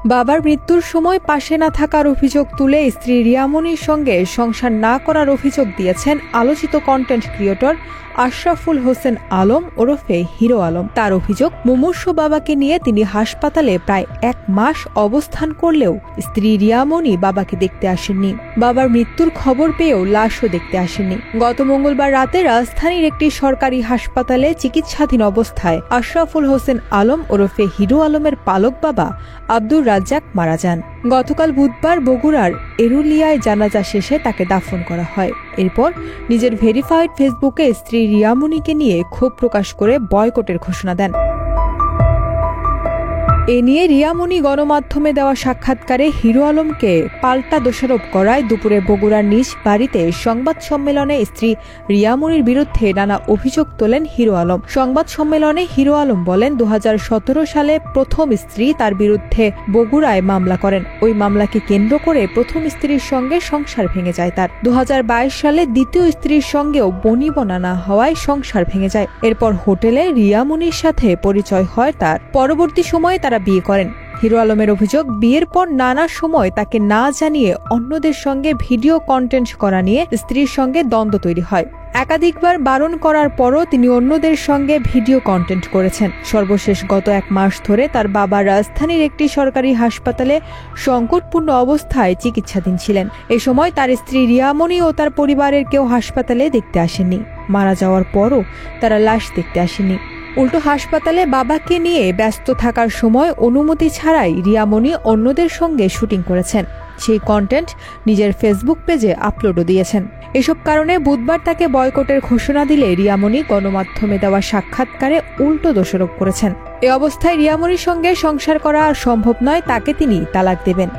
বাবার মৃত্যুর সময় পাশে না থাকার অভিযোগ তুলে স্ত্রী রিয়ামনির সঙ্গে সংসার না করার অভিযোগ দিয়েছেন আলোচিত কন্টেন্ট ক্রিয়েটর আশরাফুল হোসেন আলম ওরফে হিরো আলম। তার অভিযোগ, মুমূর্ষু বাবাকে নিয়ে তিনি হাসপাতালে প্রায় 1 মাস অবস্থান করলেও স্ত্রী রিয়ামনি বাবাকে দেখতে আসেননি। বাবার মৃত্যুর খবর পেয়েও লাশও দেখতে আসেননি। গত মঙ্গলবার রাতে রাজধানীর একটি সরকারি হাসপাতালে চিকিৎসাধীন অবস্থায় আশরাফুল হোসেন আলম ওরফে হিরো আলমের পালক বাবা আব্দুর রাজ্জাক মারা যান। গতকাল বুধবার বগুড়ার এরুলিয়ায় জানাজা শেষে তাকে দাফন করা হয়। এরপর নিজের ভেরিফাইড ফেসবুকে স্ত্রী রিয়ামনিকে নিয়ে ক্ষোভ প্রকাশ করে বয়কটের ঘোষণা দেন। এ নিয়ে রিয়ামনি গণমাধ্যমে দেওয়া সাক্ষাৎকারে হিরো আলমকে পাল্টা দোষারোপ করায় দুপুরে বগুড়ার নিজ বাড়িতে সংবাদ সম্মেলনে স্ত্রী রিয়ামনির বিরুদ্ধে নানা অভিযোগ তোলেন হিরো আলম। সংবাদ সম্মেলনে হিরো আলম বলেন, 2017 সালে প্রথম স্ত্রী তার বিরুদ্ধে বগুড়ায় মামলা করেন। ওই মামলাকে কেন্দ্র করে প্রথম স্ত্রীর সঙ্গে সংসার ভেঙে যায় তার। 2022 সালে দ্বিতীয় স্ত্রীর সঙ্গেও বনিবনা না হওয়ায় সংসার ভেঙে যায়। এরপর হোটেলে রিয়ামনির সাথে পরিচয় হয় তার। পরবর্তী সময়ে তারা বিয়ে করেন। হিরো আলমের অভিযোগ, বিয়ের পর নানা সময় তাকে না জানিয়ে অন্যদের সঙ্গে ভিডিও কন্টেন্ট করা নিয়ে স্ত্রীর সঙ্গে দ্বন্দ্ব তৈরি হয়। একাধিকবার বারণ করার পরও তিনি অন্যদের সঙ্গে ভিডিও কন্টেন্ট করেছেন। সর্বশেষ গত 1 মাস ধরে তার বাবা রাজধানীর একটি সরকারি হাসপাতালে সংকটপূর্ণ অবস্থায় চিকিৎসাধীন ছিলেন। এ সময় তার স্ত্রী রিয়ামনি ও তার পরিবারের কেউ হাসপাতালে দেখতে আসেননি। মারা যাওয়ার পরও তারা লাশ দেখতে আসেননি। উল্টো হাসপাতালে বাবাকে নিয়ে ব্যস্ত থাকার সময় অনুমতি ছাড়াই রিয়ামনি অন্যদের সঙ্গে শুটিং করেছেন। সেই কন্টেন্ট নিজের ফেসবুক পেজে আপলোডও দিয়েছেন। এসব কারণে বুধবার তাকে বয়কটের ঘোষণা দিলে রিয়ামনি গণমাধ্যমে দেওয়া সাক্ষাৎকারে উল্টো দোষারোপ করেছেন। এ অবস্থায় রিয়ামনির সঙ্গে সংসার করা আর সম্ভব নয়, তাকে তিনি তালাক দেবেন।